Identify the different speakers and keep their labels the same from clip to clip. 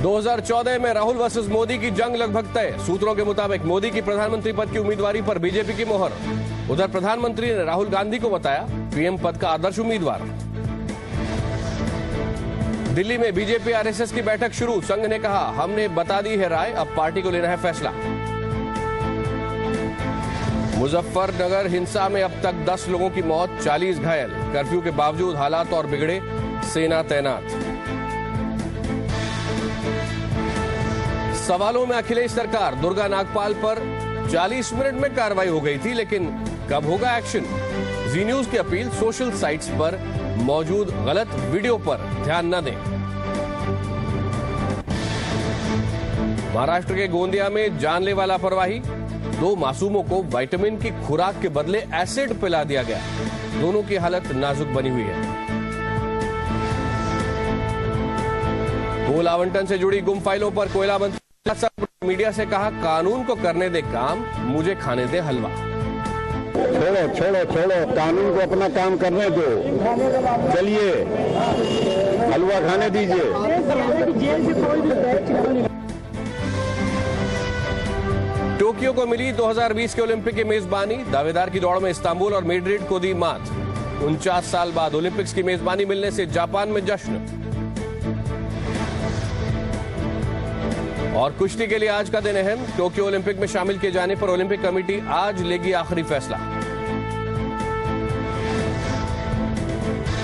Speaker 1: 2014 में राहुल वर्सेस मोदी की जंग लगभग तय। सूत्रों के मुताबिक मोदी की प्रधानमंत्री पद की उम्मीदवारी पर बीजेपी की मोहर। उधर प्रधानमंत्री ने राहुल गांधी को बताया पीएम पद का आदर्श उम्मीदवार। दिल्ली में बीजेपी आरएसएस की बैठक शुरू। संघ ने कहा हमने बता दी है राय, अब पार्टी को लेना है फैसला। मुजफ्फरनगर हिंसा में अब तक 10 लोगों की मौत, 40 घायल। कर्फ्यू के बावजूद हालात और बिगड़े, सेना तैनात। सवालों में अखिलेश सरकार। दुर्गा नागपाल पर 40 मिनट में कार्रवाई हो गई थी, लेकिन कब होगा एक्शन? जी न्यूज की अपील, सोशल साइट्स पर मौजूद गलत वीडियो पर ध्यान न दें। महाराष्ट्र के गोंदिया में जानलेवा लापरवाही। 2 मासूमों को विटामिन की खुराक के बदले एसिड पिला दिया गया। दोनों की हालत नाजुक बनी हुई है। कोल आवंटन से जुड़ी गुम फाइलों पर कोयला मंत्री मीडिया से कहा कानून को करने दे काम, मुझे खाने दे हलवा।
Speaker 2: छोड़ो, कानून को अपना काम करने दो। चलिए हलवा खाने दीजिए।
Speaker 1: टोक्यो को मिली 2020 के ओलंपिक की मेजबानी। दावेदार की दौड़ में इस्तांबुल और मैड्रिड को दी मात। 49 साल बाद ओलंपिक्स की मेजबानी मिलने से जापान में जश्न। और कुश्ती के लिए आज का दिन अहम। टोक्यो ओलंपिक में शामिल किए जाने पर ओलंपिक कमेटी आज लेगी आखिरी फैसला।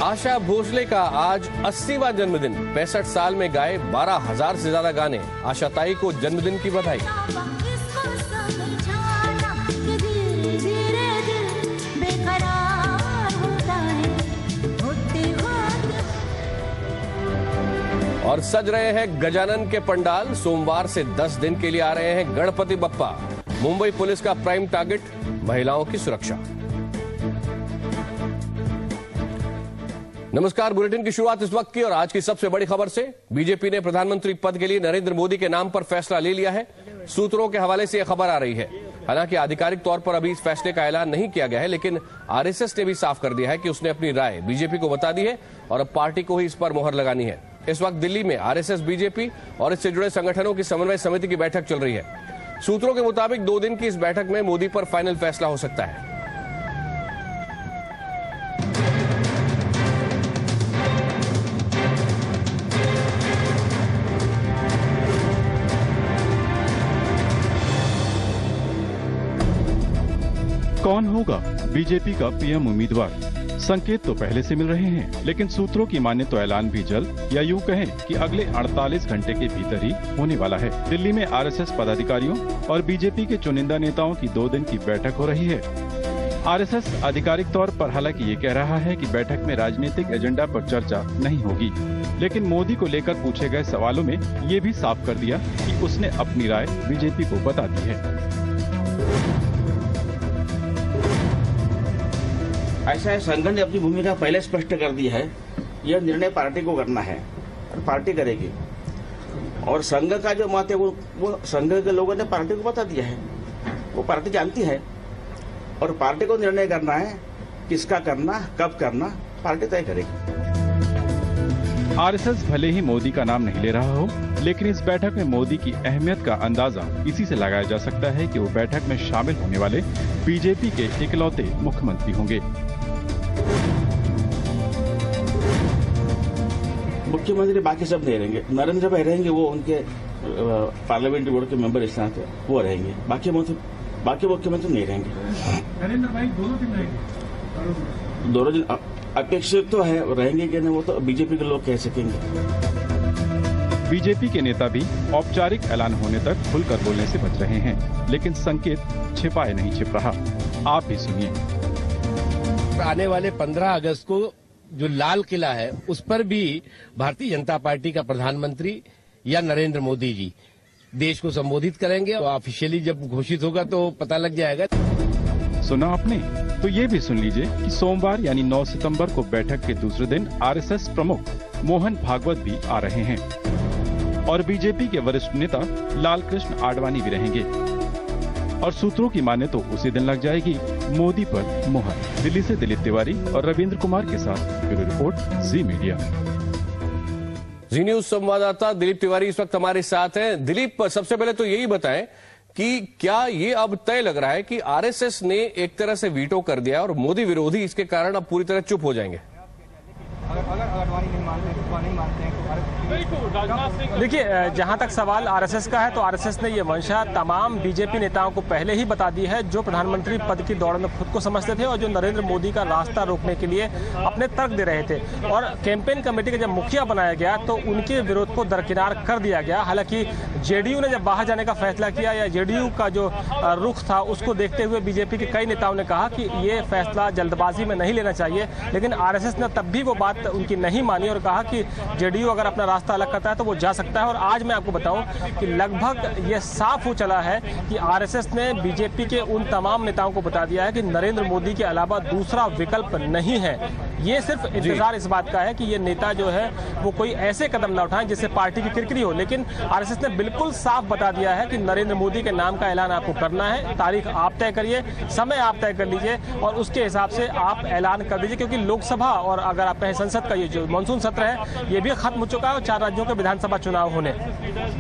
Speaker 1: आशा भोसले का आज 80वां जन्मदिन। 65 साल में गाए 12,000 से ज्यादा गाने। आशा ताई को जन्मदिन की बधाई। और सज रहे हैं गजानन के पंडाल। सोमवार से 10 दिन के लिए आ रहे हैं गणपति बप्पा। मुंबई पुलिस का प्राइम टारगेट महिलाओं की सुरक्षा। नमस्कार, बुलेटिन की शुरुआत इस वक्त की और आज की सबसे बड़ी खबर से। बीजेपी ने प्रधानमंत्री पद के लिए नरेंद्र मोदी के नाम पर फैसला ले लिया है। सूत्रों के हवाले से यह खबर आ रही है। हालांकि आधिकारिक तौर पर अभी इस फैसले का ऐलान नहीं किया गया है, लेकिन आरएसएस ने भी साफ कर दिया है कि उसने अपनी राय बीजेपी को बता दी है और अब पार्टी को ही इस पर मोहर लगानी है। इस वक्त दिल्ली में आरएसएस, बीजेपी और इससे जुड़े संगठनों की समन्वय समिति की बैठक चल रही है। सूत्रों के मुताबिक 2 दिन की इस बैठक में मोदी पर फाइनल फैसला हो सकता है।
Speaker 3: कौन होगा बीजेपी का पीएम उम्मीदवार? संकेत तो पहले से मिल रहे हैं, लेकिन सूत्रों की माने तो ऐलान भी जल्द या यूं कहें कि अगले 48 घंटे के भीतर ही होने वाला है। दिल्ली में आरएसएस पदाधिकारियों और बीजेपी के चुनिंदा नेताओं की 2 दिन की बैठक हो रही है। आरएसएस आधिकारिक तौर पर हालांकि ये कह रहा है कि बैठक में राजनीतिक एजेंडा पर चर्चा नहीं होगी, लेकिन मोदी को लेकर पूछे गए सवालों में ये भी साफ कर दिया कि उसने अपनी राय बीजेपी को बता दी है।
Speaker 4: ऐसा है, संघ ने अपनी भूमिका पहले स्पष्ट कर दी है। यह निर्णय पार्टी को करना है और पार्टी करेगी। और संघ का जो मत है वो संघ के लोगों ने पार्टी को बता दिया है। वो पार्टी जानती है और पार्टी को निर्णय करना है, किसका करना, कब करना, पार्टी तय करेगी।
Speaker 3: आरएसएस भले ही मोदी का नाम नहीं ले रहा हो, लेकिन इस बैठक में मोदी की अहमियत का अंदाजा इसी से लगाया जा सकता है कि वो बैठक में शामिल होने वाले बीजेपी के इकलौते मुख्यमंत्री होंगे।
Speaker 4: मुख्यमंत्री बाकी सब नहीं रहेंगे। नरेंद्र भाई रहेंगे, वो उनके पार्लियामेंट्री बोर्ड के मेंबर इस तरह से वो रहेंगे। बाकी मुख्यमंत्री नहीं रहेंगे।
Speaker 5: नरेंद्र भाई दोनों दिन रहेंगे।
Speaker 4: दोनों दिन अपेक्षित तो है, रहेंगे कि नहीं वो तो बीजेपी के लोग कह सकेंगे।
Speaker 3: बीजेपी के नेता भी औपचारिक ऐलान होने तक खुलकर बोलने से बच रहे हैं, लेकिन संकेत छिपाए नहीं छिप रहा। आप ही सुनिए।
Speaker 6: आने वाले 15 अगस्त को जो लाल किला है उस पर भी भारतीय जनता पार्टी का प्रधानमंत्री या नरेंद्र मोदी जी देश को संबोधित करेंगे और ऑफिशियली जब घोषित होगा तो पता लग जाएगा।
Speaker 3: सुना आपने? तो ये भी सुन लीजिए कि सोमवार यानी 9 सितंबर को बैठक के दूसरे दिन आरएसएस प्रमुख मोहन भागवत भी आ रहे हैं और बीजेपी के वरिष्ठ नेता लालकृष्ण आडवाणी भी रहेंगे। और सूत्रों की माने तो उसी दिन लग जाएगी मोदी पर मोहर। दिल्ली से दिलीप तिवारी और रविंद्र कुमार के साथ ब्यूरो रिपोर्ट, जी मीडिया।
Speaker 1: जी न्यूज संवाददाता दिलीप तिवारी इस वक्त हमारे साथ हैं। दिलीप, सबसे पहले तो यही बताएं कि क्या ये अब तय लग रहा है कि आरएसएस ने एक तरह से वीटो कर दिया और मोदी विरोधी इसके कारण अब पूरी तरह चुप हो जाएंगे?
Speaker 7: देखिए, जहां तक सवाल आरएसएस का है तो आरएसएस ने ये मंशा तमाम बीजेपी नेताओं को पहले ही बता दी है, जो प्रधानमंत्री पद की दौड़ में खुद को समझते थे और जो नरेंद्र मोदी का रास्ता रोकने के लिए अपने तर्क दे रहे थे। और कैंपेन कमेटी का जब मुखिया बनाया गया तो उनके विरोध को दरकिनार कर दिया गया। हालांकि जेडीयू ने जब बाहर जाने का फैसला किया या जेडीयू का जो रुख था उसको देखते हुए बीजेपी के कई नेताओं ने कहा कि ये फैसला जल्दबाजी में नहीं लेना चाहिए, लेकिन आरएसएस ने तब भी वो बात उनकी नहीं मानी और कहा कि जेडीयू अगर अपना रास्ता अलग करता है तो वो जा सकता है। और आज मैं आपको बताऊं कि लगभग ये साफ हो चला है कि आरएसएस ने बीजेपी के उन तमाम नेताओं को बता दिया है कि नरेंद्र मोदी के अलावा दूसरा विकल्प नहीं है। ये सिर्फ इंतजार इस बात का है कि ये नेता जो है वो कोई ऐसे कदम ना उठाएं जिससे पार्टी की किरकिरी हो, लेकिन आरएसएस ने बिल्कुल साफ बता दिया है कि नरेंद्र मोदी के नाम का ऐलान आपको करना है। तारीख आप तय करिए, समय आप तय कर लीजिए और उसके हिसाब से आप ऐलान कर दीजिए, क्योंकि लोकसभा और अगर आप कहें संसद का ये जो मानसून सत्र है ये भी खत्म हो चुका है और 4 राज्यों के विधानसभा चुनाव होने।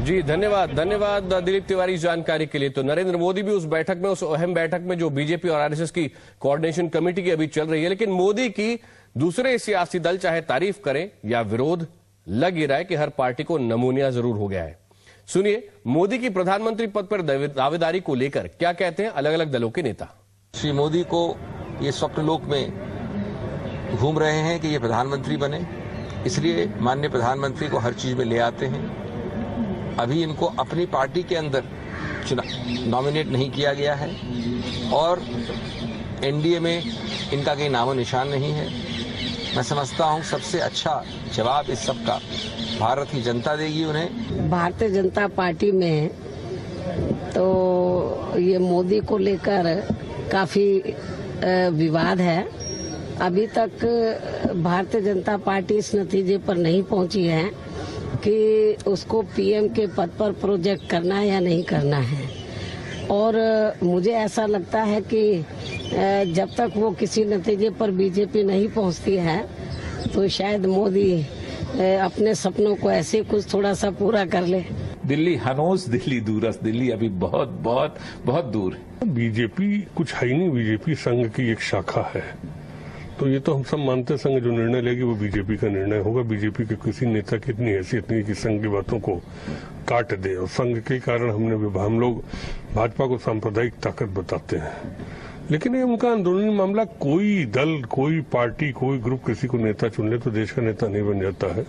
Speaker 1: जी धन्यवाद दिलीप तिवारी इस जानकारी के लिए। तो नरेंद्र मोदी भी उस बैठक में, उस अहम बैठक में जो बीजेपी और आरएसएस की कोऑर्डिनेशन कमेटी की अभी चल रही है, लेकिन मोदी की दूसरे सियासी दल चाहे तारीफ करें या विरोध, लग ही रहा है कि हर पार्टी को नमूनिया जरूर हो गया है। सुनिए मोदी की प्रधानमंत्री पद पर दावेदारी को लेकर क्या कहते हैं अलग अलग दलों के नेता।
Speaker 8: श्री मोदी को ये स्वप्नलोक में घूम रहे हैं कि ये प्रधानमंत्री बने, इसलिए माननीय प्रधानमंत्री को हर चीज में ले आते हैं। अभी इनको अपनी पार्टी के अंदर नॉमिनेट नहीं किया गया है और एनडीए में इनका कहीं नामो निशान नहीं है। मैं समझता हूं सबसे अच्छा जवाब इस सब का भारत की जनता देगी उन्हें।
Speaker 9: भारतीय जनता पार्टी में तो ये मोदी को लेकर काफी विवाद है। अभी तक भारतीय जनता पार्टी इस नतीजे पर नहीं पहुंची है कि उसको पीएम के पद पर प्रोजेक्ट करना है या नहीं करना है। और मुझे ऐसा लगता है कि जब तक वो किसी नतीजे पर बीजेपी नहीं पहुंचती है तो शायद मोदी अपने सपनों को ऐसे कुछ थोड़ा सा पूरा कर ले।
Speaker 10: दिल्ली हनोस, दिल्ली दूरस, दिल्ली अभी बहुत बहुत बहुत दूर है।
Speaker 5: बीजेपी कुछ है ही नहीं, बीजेपी संघ की एक शाखा है, तो ये तो हम सब मानते हैं संघ जो निर्णय लेगी वो बीजेपी का निर्णय होगा। बीजेपी के किसी नेता की इतनी हैसियत नहीं कि संघ की बातों को काट दे, और संघ के कारण हम लोग भाजपा को सांप्रदायिक ताकत बताते हैं, लेकिन ये उनका अंदरूनी मामला। कोई दल, कोई पार्टी, कोई ग्रुप किसी को नेता चुन ले तो देश का नेता नहीं बन जाता है।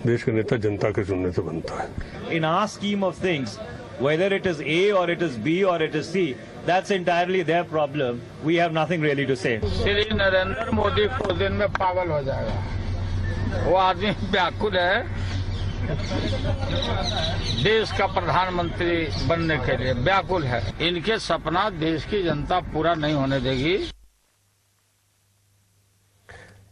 Speaker 5: देश का नेता जनता के चुनने से बनता है।
Speaker 11: In our scheme of things, whether it is A or it is B or it is C, that's entirely their problem. We have nothing really to say.
Speaker 12: Shri Narendra Modi को दिन में पागल हो जाएगा। वो आदमी व्याकुल है देश का प्रधानमंत्री बनने के लिए, व्याकुल है। इनके सपना देश की जनता पूरा नहीं होने देगी।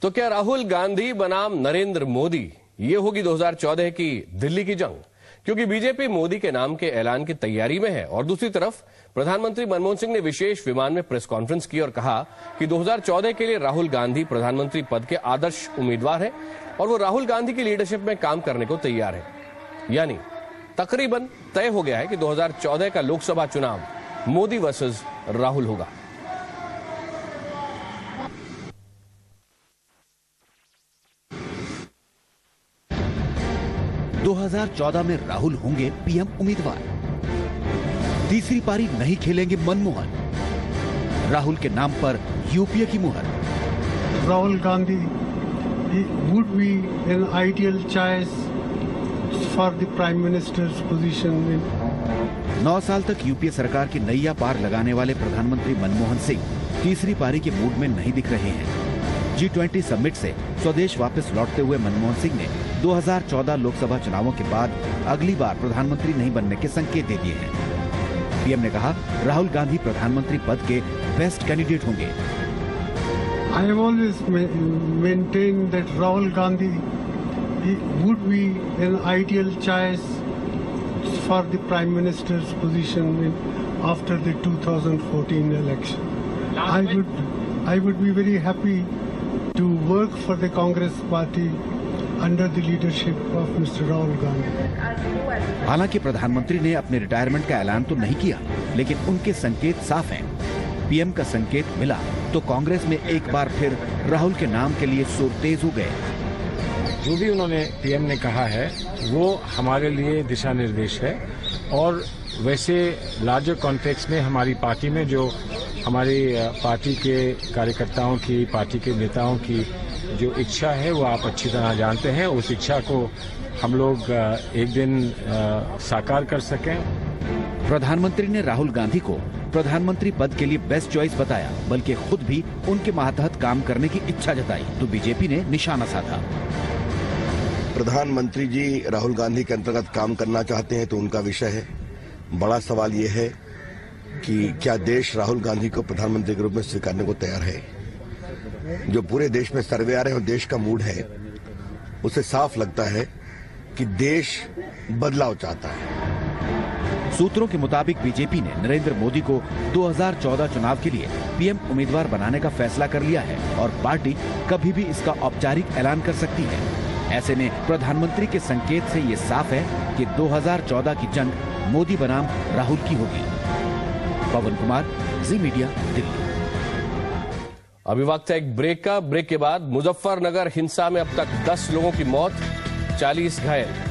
Speaker 1: तो क्या राहुल गांधी बनाम नरेंद्र मोदी, ये होगी 2014 की दिल्ली की जंग? क्योंकि बीजेपी मोदी के नाम के ऐलान की तैयारी में है और दूसरी तरफ प्रधानमंत्री मनमोहन सिंह ने विशेष विमान में प्रेस कॉन्फ्रेंस की और कहा कि 2014 के लिए राहुल गांधी प्रधानमंत्री पद के आदर्श उम्मीदवार हैं और वो राहुल गांधी की लीडरशिप में काम करने को तैयार है। यानी तकरीबन तय हो गया है कि 2014 का लोकसभा चुनाव मोदी वर्सेस राहुल होगा।
Speaker 13: दो 2014 में राहुल होंगे पीएम उम्मीदवार। तीसरी पारी नहीं खेलेंगे मनमोहन। राहुल के नाम पर यूपीए की मुहर।
Speaker 14: Rahul Gandhi would be an ideal choice for the prime minister's position.
Speaker 13: 9 साल तक यूपीए सरकार की नैया पार लगाने वाले प्रधानमंत्री मनमोहन सिंह तीसरी पारी के मूड में नहीं दिख रहे हैं। G20 समिट से स्वदेश वापस लौटते हुए मनमोहन सिंह ने 2014 लोकसभा चुनावों के बाद अगली बार प्रधानमंत्री नहीं बनने के संकेत दे दिए हैं। पीएम ने कहा राहुल गांधी प्रधानमंत्री पद के बेस्ट कैंडिडेट होंगे।
Speaker 14: I have always maintained that Rahul Gandhi would be an ideal choice for the prime minister's position after the 2014 election. I would be very happy to work for the Congress party under the leadership of Mr. Rahul Gandhi.
Speaker 13: हालांकि प्रधानमंत्री ने अपने retirement का ऐलान तो नहीं किया, लेकिन उनके संकेत साफ हैं। पीएम का संकेत मिला तो कांग्रेस में एक बार फिर राहुल के नाम के लिए सुर तेज हो गए।
Speaker 15: जो भी उन्होंने पीएम ने कहा है वो हमारे लिए दिशा निर्देश है, और वैसे लार्जर कॉन्टेक्स्ट में हमारी पार्टी में जो हमारी पार्टी के कार्यकर्ताओं की, पार्टी के नेताओं की जो इच्छा है वो आप अच्छी तरह जानते हैं। उस इच्छा को हम लोग एक दिन साकार कर सकें।
Speaker 13: प्रधानमंत्री ने राहुल गांधी को प्रधानमंत्री पद के लिए बेस्ट चॉइस बताया, बल्कि खुद भी उनके मातहत काम करने की इच्छा जताई तो बीजेपी ने निशाना साधा।
Speaker 16: प्रधानमंत्री जी राहुल गांधी के अंतर्गत काम करना चाहते हैं तो उनका विषय है। बड़ा सवाल ये है कि क्या देश राहुल गांधी को प्रधानमंत्री के रूप में स्वीकारने को तैयार है। जो पूरे देश में सर्वे आ रहे हैं और देश का मूड है, उसे साफ लगता है कि देश बदलाव चाहता है।
Speaker 13: सूत्रों के मुताबिक बीजेपी ने नरेंद्र मोदी को 2014 चुनाव के लिए पीएम उम्मीदवार बनाने का फैसला कर लिया है और पार्टी कभी भी इसका औपचारिक ऐलान कर सकती है। ऐसे में प्रधानमंत्री के संकेत से ये साफ है कि 2014 की जंग मोदी बनाम राहुल की होगी। पवन कुमार, जी मीडिया, दिल्ली।
Speaker 1: अभी वक्त है एक ब्रेक का। ब्रेक के बाद मुजफ्फरनगर हिंसा में अब तक 10 लोगों की मौत, 40 घायल।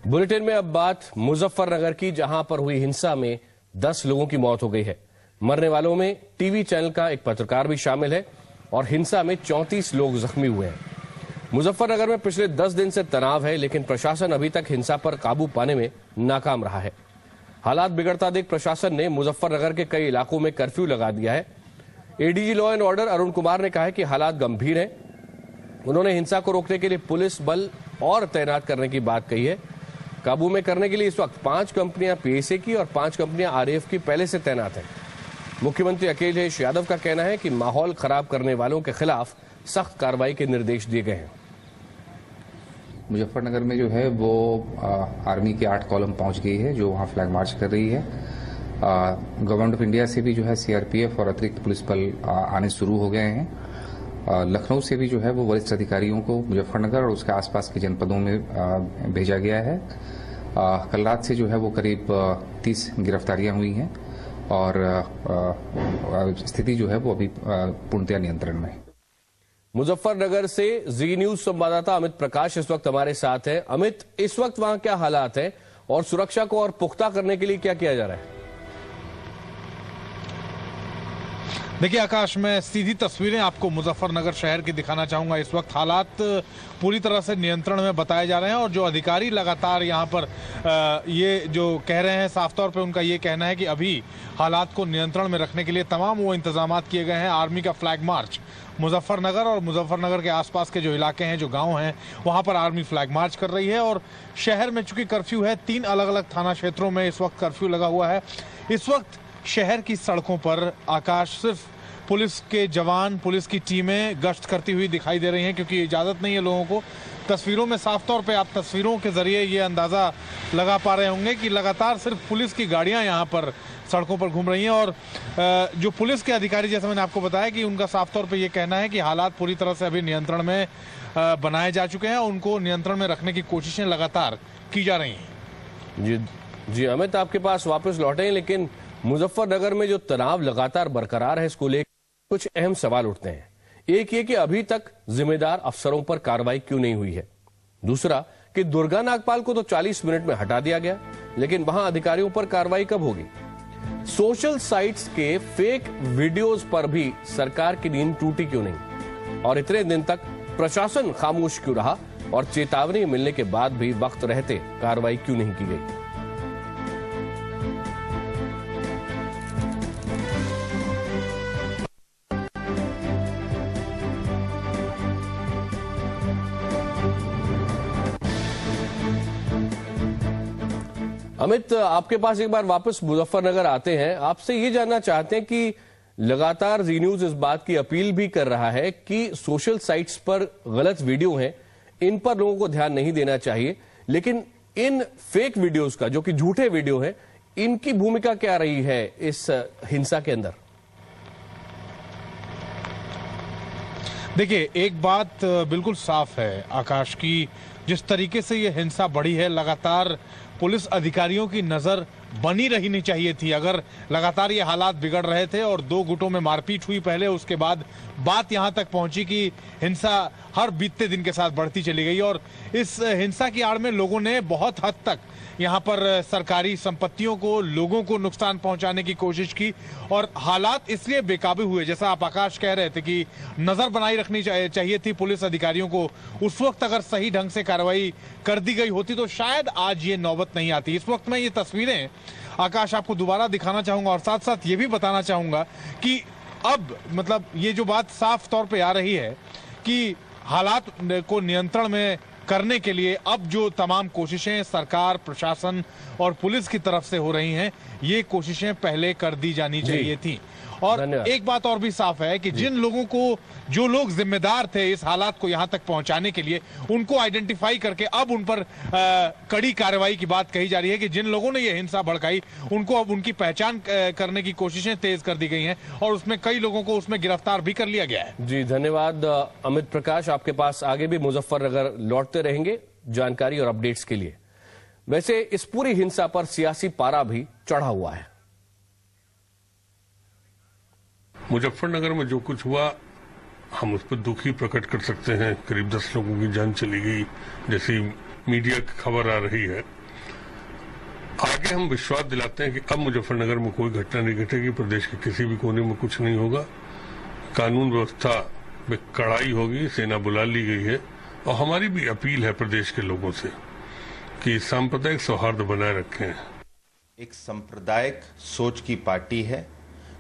Speaker 1: बुलेटिन में अब बात मुजफ्फरनगर की, जहां पर हुई हिंसा में 10 लोगों की मौत हो गई है। मरने वालों में टीवी चैनल का एक पत्रकार भी शामिल है और हिंसा में 34 लोग जख्मी हुए हैं। मुजफ्फरनगर में पिछले 10 दिन से तनाव है, लेकिन प्रशासन अभी तक हिंसा पर काबू पाने में नाकाम रहा है। हालात बिगड़ता देख प्रशासन ने मुजफ्फरनगर के कई इलाकों में कर्फ्यू लगा दिया है। ADG law and order Arun Kumar ने कहा है कि हालात गंभीर हैं। उन्होंने हिंसा को रोकने के लिए पुलिस बल और तैनात करने की बात कही है। काबू में करने के लिए इस वक्त 5 कंपनियां पीएसए की और 5 कंपनियां आरएएफ की पहले से तैनात हैं। मुख्यमंत्री अखिलेश यादव का कहना है कि माहौल खराब करने वालों के खिलाफ सख्त कार्रवाई के निर्देश दिए गए हैं।
Speaker 17: मुजफ्फरनगर में जो है वो आर्मी की 8 कॉलम पहुंच गई है, जो वहां फ्लैग मार्च कर रही है। गवर्नमेंट ऑफ इंडिया से भी जो है सीआरपीएफ और अतिरिक्त पुलिस बल आने शुरू हो गए हैं। लखनऊ से भी जो है वो वरिष्ठ अधिकारियों को मुजफ्फरनगर और उसके आसपास के जनपदों में भेजा गया है। कल रात से जो है वो करीब 30 गिरफ्तारियां हुई हैं और स्थिति जो है वो अभी पूर्णतया नियंत्रण में है।
Speaker 1: मुजफ्फरनगर से जी न्यूज संवाददाता अमित प्रकाश इस वक्त हमारे साथ हैं। अमित, इस वक्त वहां क्या हालात हैं और सुरक्षा को और पुख्ता करने के लिए क्या किया जा रहा है?
Speaker 18: देखिए आकाश, मैं सीधी तस्वीरें आपको मुजफ्फरनगर शहर की दिखाना चाहूंगा। इस वक्त हालात पूरी तरह से नियंत्रण में बताए जा रहे हैं और जो अधिकारी लगातार यहां पर ये जो कह रहे हैं, साफ तौर पे उनका ये कहना है कि अभी हालात को नियंत्रण में रखने के लिए तमाम वो इंतजाम किए गए हैं। आर्मी का फ्लैग मार्च मुजफ्फरनगर और मुजफ्फरनगर के आसपास के जो इलाके हैं, जो गांव हैं, वहां पर आर्मी फ्लैग मार्च कर रही है। और शहर में चूंकि कर्फ्यू है, 3 अलग अलग थाना क्षेत्रों में इस वक्त कर्फ्यू लगा हुआ है। इस वक्त शहर की सड़कों पर आकाश सिर्फ पुलिस के जवान, पुलिस की टीमें गश्त करती हुई दिखाई दे रही हैं, क्योंकि इजाजत नहीं है लोगों को। तस्वीरों में साफ तौर पे आप तस्वीरों के जरिए ये अंदाजा लगा पा रहे होंगे कि लगातार सिर्फ पुलिस की गाड़ियां यहां पर सड़कों पर घूम रही हैं। और जो पुलिस के अधिकारी, जैसे मैंने आपको बताया, कि उनका साफ तौर पे ये कहना है कि हालात पूरी तरह से अभी नियंत्रण में बनाए जा चुके हैं। उनको नियंत्रण में रखने की कोशिशें लगातार की जा रही हैं।
Speaker 1: जी अमित, आपके पास वापस लौटे, लेकिन मुजफ्फरनगर में जो तनाव लगातार बरकरार है, इसको लेकर कुछ अहम सवाल उठते हैं। एक ये कि अभी तक जिम्मेदार अफसरों पर कार्रवाई क्यों नहीं हुई है। दूसरा कि दुर्गा नागपाल को तो 40 मिनट में हटा दिया गया, लेकिन वहां अधिकारियों पर कार्रवाई कब होगी। सोशल साइट्स के फेक वीडियोस पर भी सरकार की नींद टूटी क्यों नहीं, और इतने दिन तक प्रशासन खामोश क्यों रहा, और चेतावनी मिलने के बाद भी वक्त रहते कार्रवाई क्यों नहीं की गई। अमित, आपके पास एक बार वापस मुजफ्फरनगर आते हैं। आपसे ये जानना चाहते हैं कि लगातार जी न्यूज इस बात की अपील भी कर रहा है कि सोशल साइट्स पर गलत वीडियो हैं, इन पर लोगों को ध्यान नहीं देना चाहिए, लेकिन इन फेक वीडियोस का, जो कि झूठे वीडियो हैं, इनकी भूमिका क्या रही है इस हिंसा के अंदर?
Speaker 18: देखिए, एक बात बिल्कुल साफ है आकाश की, जिस तरीके से ये हिंसा बढ़ी है, लगातार पुलिस अधिकारियों की नजर बनी रहनी चाहिए थी। अगर लगातार ये हालात बिगड़ रहे थे और दो गुटों में मारपीट हुई पहले, उसके बाद बात यहां तक पहुंची कि हिंसा हर बीतते दिन के साथ बढ़ती चली गई, और इस हिंसा की आड़ में लोगों ने बहुत हद तक यहां पर सरकारी संपत्तियों को, लोगों को नुकसान पहुंचाने की कोशिश की, और हालात इसलिए बेकाबू हुए, जैसा आप आकाश कह रहे थे कि नजर बनाई रखनी चाहिए थी पुलिस अधिकारियों को। उस वक्त अगर सही ढंग से कार्रवाई कर दी गई होती तो शायद आज ये नौबत नहीं आती। इस वक्त मैं ये तस्वीरें आकाश आपको दोबारा दिखाना चाहूंगा, और साथ साथ ये भी बताना चाहूंगा कि अब मतलब ये जो बात साफ तौर पे आ रही है कि हालात को नियंत्रण में करने के लिए अब जो तमाम कोशिशें सरकार, प्रशासन और पुलिस की तरफ से हो रही हैं, ये कोशिशें पहले कर दी जानी चाहिए थी। और एक बात और भी साफ है कि जिन लोगों को, जो लोग जिम्मेदार थे इस हालात को यहां तक पहुंचाने के लिए, उनको आइडेंटिफाई करके अब उन पर कड़ी कार्रवाई की बात कही जा रही है कि जिन लोगों ने ये हिंसा भड़काई, उनको अब उनकी पहचान करने की कोशिशें तेज कर दी गई हैं, और उसमें कई लोगों को उसमें गिरफ्तार भी कर लिया गया है।
Speaker 1: जी धन्यवाद अमित प्रकाश, आपके पास आगे भी मुजफ्फरनगर लौटते रहेंगे जानकारी और अपडेट्स के लिए। वैसे इस पूरी हिंसा पर सियासी पारा भी चढ़ा हुआ है।
Speaker 5: मुजफ्फरनगर में जो कुछ हुआ, हम उस पर दुख ही प्रकट कर सकते हैं। करीब 10 लोगों की जान चली गई, जैसी मीडिया की खबर आ रही है। आगे हम विश्वास दिलाते हैं कि अब मुजफ्फरनगर में कोई घटना नहीं घटेगी, प्रदेश के किसी भी कोने में कुछ नहीं होगा, कानून व्यवस्था में कड़ाई होगी, सेना बुला ली गई है। और हमारी भी अपील है प्रदेश के लोगों से कि सांप्रदायिक सौहार्द बनाए रखें।
Speaker 19: एक सांप्रदायिक सोच की पार्टी है,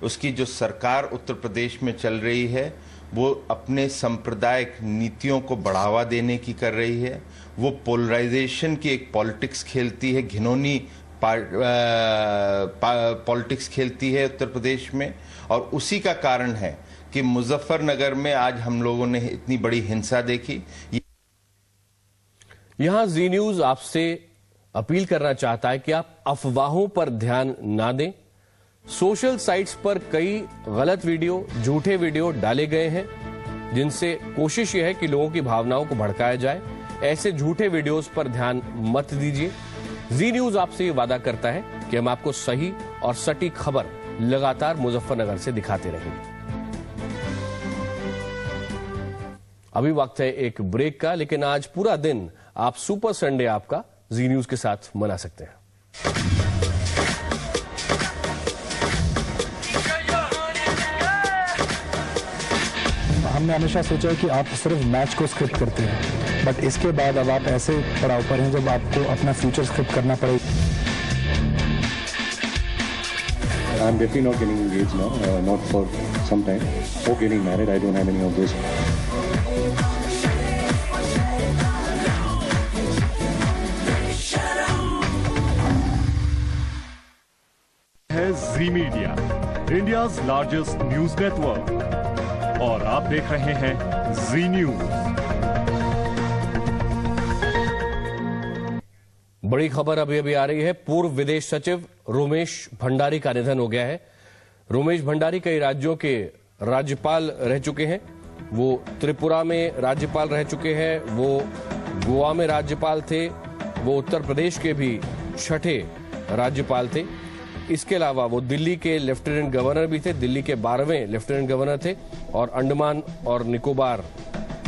Speaker 19: उसकी जो सरकार उत्तर प्रदेश में चल रही है वो अपने सांप्रदायिक नीतियों को बढ़ावा देने की कर रही है। वो पोलराइजेशन की एक पॉलिटिक्स खेलती है, घिनौनी पॉलिटिक्स खेलती है उत्तर प्रदेश में, और उसी का कारण है कि मुजफ्फरनगर में आज हम लोगों ने इतनी बड़ी हिंसा देखी।
Speaker 1: यहां जी न्यूज आपसे अपील करना चाहता है कि आप अफवाहों पर ध्यान ना दें। सोशल साइट्स पर कई गलत वीडियो, झूठे वीडियो डाले गए हैं, जिनसे कोशिश यह है कि लोगों की भावनाओं को भड़काया जाए। ऐसे झूठे वीडियोस पर ध्यान मत दीजिए। जी न्यूज आपसे ये वादा करता है कि हम आपको सही और सटीक खबर लगातार मुजफ्फरनगर से दिखाते रहेंगे। अभी वक्त है एक ब्रेक का, लेकिन आज पूरा दिन आप सुपर संडे आपका जी न्यूज के साथ मना सकते हैं।
Speaker 20: हमने हमेशा सोचा है कि आप सिर्फ मैच को स्क्रिप्ट करते हैं, बट इसके बाद अब आप ऐसे पड़ाव पर हैं जब आपको अपना फ्यूचर स्क्रिप्ट करना पड़ेगा।
Speaker 21: I'm definitely not getting engaged now, not for some time. Or getting married, I don't have any of this.
Speaker 22: है Zee media, India's largest news network, और आप देख रहे हैं जी न्यूज।
Speaker 1: बड़ी खबर अभी अभी आ रही है। पूर्व विदेश सचिव रोमेश भंडारी का निधन हो गया है। रोमेश भंडारी कई राज्यों के राज्यपाल रह चुके हैं। वो त्रिपुरा में राज्यपाल रह चुके हैं, वो गोवा में राज्यपाल थे, वो उत्तर प्रदेश के भी 6ठे राज्यपाल थे। इसके अलावा वो दिल्ली के लेफ्टिनेंट गवर्नर भी थे, दिल्ली के 12वें लेफ्टिनेंट गवर्नर थे, और अंडमान और निकोबार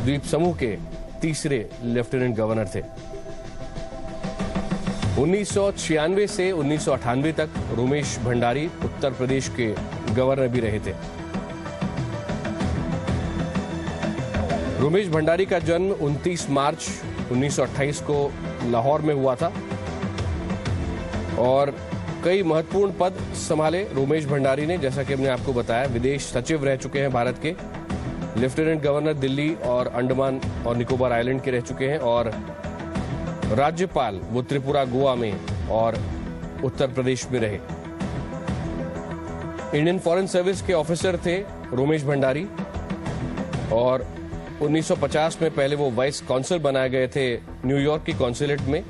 Speaker 1: द्वीप समूह के 3रे लेफ्टिनेंट गवर्नर थे। 1996 से 1998 तक रोमेश भंडारी उत्तर प्रदेश के गवर्नर भी रहे थे। रोमेश भंडारी का जन्म 29 मार्च 1928 को लाहौर में हुआ था और कई महत्वपूर्ण पद संभाले रोमेश भंडारी ने। जैसा कि हमने आपको बताया, विदेश सचिव रह चुके हैं भारत के, लेफ्टिनेंट गवर्नर दिल्ली और अंडमान और निकोबार आइलैंड के रह चुके हैं और राज्यपाल वो त्रिपुरा, गोवा में और उत्तर प्रदेश में रहे। इंडियन फॉरेन सर्विस के ऑफिसर थे रोमेश भंडारी और 1950 में पहले वो वाइस कॉन्सल बनाए गए थे न्यूयॉर्क की कॉन्सुलेट में।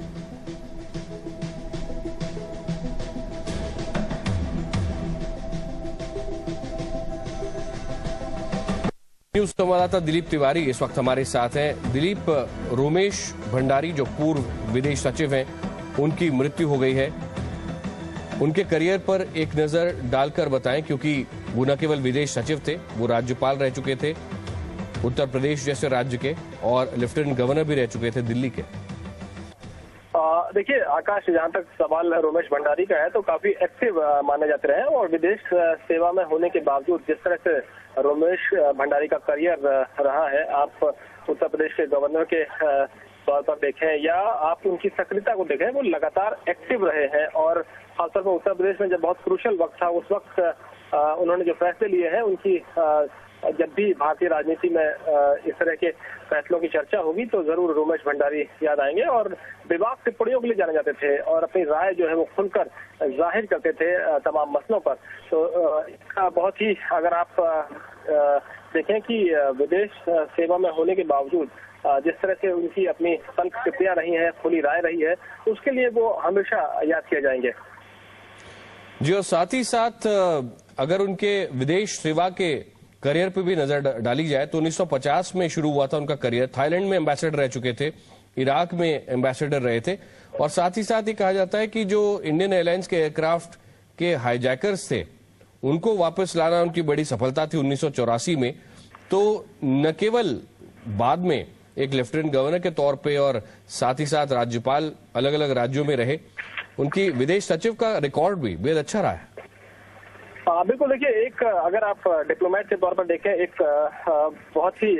Speaker 1: न्यूज संवाददाता दिलीप तिवारी इस वक्त हमारे साथ हैं। दिलीप, रोमेश भंडारी जो पूर्व विदेश सचिव हैं, उनकी मृत्यु हो गई है। उनके करियर पर एक नजर डालकर बताएं, क्योंकि वो न केवल विदेश सचिव थे, वो राज्यपाल रह चुके थे उत्तर प्रदेश जैसे राज्य के और लेफ्टिनेंट गवर्नर भी रह चुके थे दिल्ली के।
Speaker 2: देखिए आकाश, जहाँ तक सवाल रोमेश भंडारी का है तो काफी एक्टिव माने जाते रहे और विदेश सेवा में होने के बावजूद जिस तरह से रोमेश भंडारी का करियर रहा है, आप उत्तर प्रदेश के गवर्नर के तौर पर देखें या आप उनकी सक्रियता को देखें, वो लगातार एक्टिव रहे हैं और खासतौर पर उत्तर प्रदेश में जब बहुत क्रूशियल वक्त था उस वक्त उन्होंने जो फैसले लिए हैं, उनकी जब भी भारतीय राजनीति में इस तरह के फैसलों की चर्चा होगी तो जरूर रोमेश भंडारी याद आएंगे और विवाद टिप्पणियों के लिए जाने जाते थे और अपनी राय जो है वो खुलकर जाहिर करते थे तमाम मसलों पर। तो इसका बहुत ही, अगर आप देखें कि विदेश सेवा में होने के बावजूद जिस तरह से उनकी अपनी तल्ख टिप्पणियां रही हैं, खुली राय रही है, उसके लिए वो हमेशा याद किए जाएंगे।
Speaker 1: जी, और साथ ही साथ अगर उनके विदेश सेवा के करियर पे भी नजर डाली जाए तो 1950 में शुरू हुआ था उनका करियर। थाईलैंड में एम्बेसडर रह चुके थे, इराक में एम्बेसडर रहे थे और साथ ही कहा जाता है कि जो इंडियन एयरलाइंस के एयरक्राफ्ट के हाईजैकर्स थे उनको वापस लाना उनकी बड़ी सफलता थी 1984 में। तो न केवल बाद में एक लेफ्टिनेंट गवर्नर के तौर पे और साथ ही साथ राज्यपाल अलग अलग राज्यों में रहे, उनकी विदेश सचिव का रिकॉर्ड भी बेहद अच्छा रहा है।
Speaker 2: बिल्कुल, देखिए एक अगर आप डिप्लोमेट के तौर पर देखें, एक बहुत ही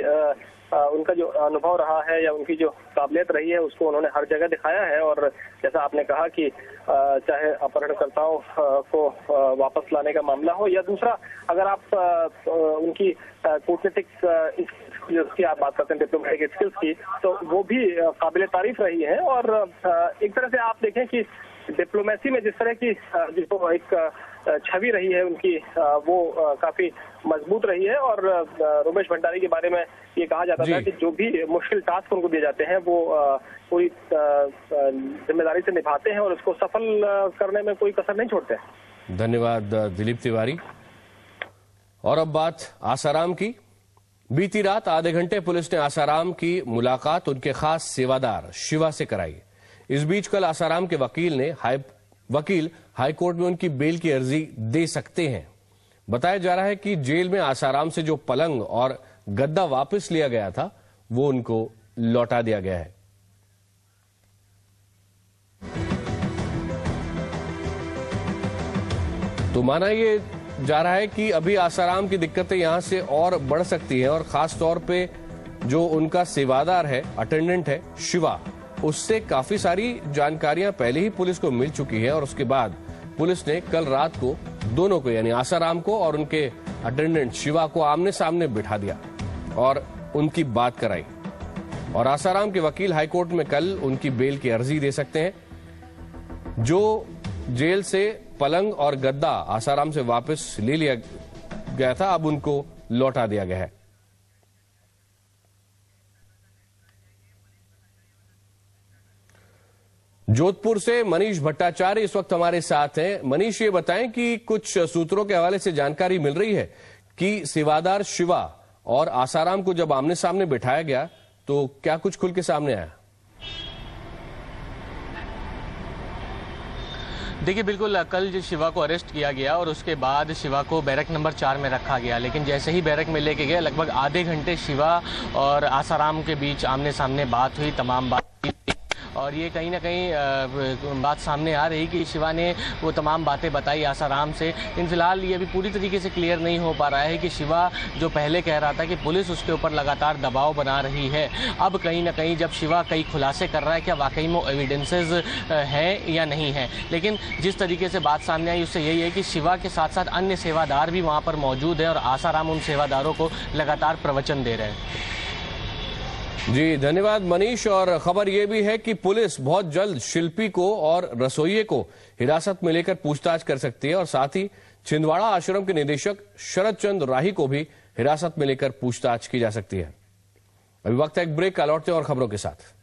Speaker 2: उनका जो अनुभव रहा है या उनकी जो काबिलियत रही है उसको उन्होंने हर जगह दिखाया है और जैसा आपने कहा कि चाहे अपहरणकर्ताओं को वापस लाने का मामला हो या दूसरा, अगर आप उनकी कूटनीतिक जिसकी आप बात करते हैं डिप्लोमेटिक स्किल्स की, तो वो भी काबिल तारीफ रही है और एक तरह से आप देखें कि डिप्लोमेसी में जिस तरह की जो एक छवि रही है उनकी, वो काफी मजबूत रही है और रोमेश भंडारी के बारे में ये कहा जाता था कि जो भी मुश्किल टास्क उनको दिए जाते हैं वो पूरी जिम्मेदारी से निभाते हैं और उसको सफल करने में कोई कसर नहीं छोड़ते।
Speaker 1: धन्यवाद दिलीप तिवारी। और अब बात आसाराम की। बीती रात आधे घंटे पुलिस ने आसाराम की मुलाकात उनके खास सेवादार शिवा से कराई। इस बीच कल आसाराम के वकील हाईकोर्ट में उनकी बेल की अर्जी दे सकते हैं। बताया जा रहा है कि जेल में आसाराम से जो पलंग और गद्दा वापस लिया गया था वो उनको लौटा दिया गया है। तो माना ये जा रहा है कि अभी आसाराम की दिक्कतें यहां से और बढ़ सकती हैं और खास तौर पे जो उनका सेवादार है, अटेंडेंट है शिवा, उससे काफी सारी जानकारियां पहले ही पुलिस को मिल चुकी है और उसके बाद पुलिस ने कल रात को दोनों को यानी आसाराम को और उनके अटेंडेंट शिवा को आमने सामने बिठा दिया और उनकी बात कराई। और आसाराम के वकील हाईकोर्ट में कल उनकी बेल की अर्जी दे सकते हैं। जो जेल से पलंग और गद्दा आसाराम से वापस ले लिया गया था, अब उनको लौटा दिया गया है। जोधपुर से मनीष भट्टाचार्य इस वक्त हमारे साथ हैं। मनीष, ये बताएं कि कुछ सूत्रों के हवाले से जानकारी मिल रही है कि सेवादार शिवा और आसाराम को जब आमने सामने बिठाया गया तो क्या कुछ खुल के सामने आया?
Speaker 7: देखिए, बिल्कुल कल जो शिवा को अरेस्ट किया गया और उसके बाद शिवा को बैरक नंबर 4 में रखा गया, लेकिन जैसे ही बैरक में लेके गए लगभग आधे घंटे शिवा और आसाराम के बीच आमने सामने बात हुई, तमाम बात
Speaker 4: और ये कहीं ना कहीं बात सामने आ रही कि शिवा ने वो तमाम बातें बताई आसाराम से। इन फिलहाल ये अभी पूरी तरीके से क्लियर नहीं हो पा रहा है कि शिवा जो पहले कह रहा था कि पुलिस उसके ऊपर लगातार दबाव बना रही है, अब कहीं ना कहीं जब शिवा कई खुलासे कर रहा है, क्या वाकई में एविडेंसेस हैं या नहीं है। लेकिन जिस तरीके से बात सामने आई उससे यही है कि शिवा के साथ साथ अन्य सेवादार भी वहां पर मौजूद है और आसाराम उन सेवादारों को लगातार प्रवचन दे रहे हैं।
Speaker 1: जी धन्यवाद मनीष। और खबर यह भी है कि पुलिस बहुत जल्द शिल्पी को और रसोइये को हिरासत में लेकर पूछताछ कर सकती है और साथ ही छिंदवाड़ा आश्रम के निदेशक शरद चंद राही को भी हिरासत में लेकर पूछताछ की जा सकती है। अभी वक्त है एक ब्रेक का, लौटते हैं और खबरों के साथ।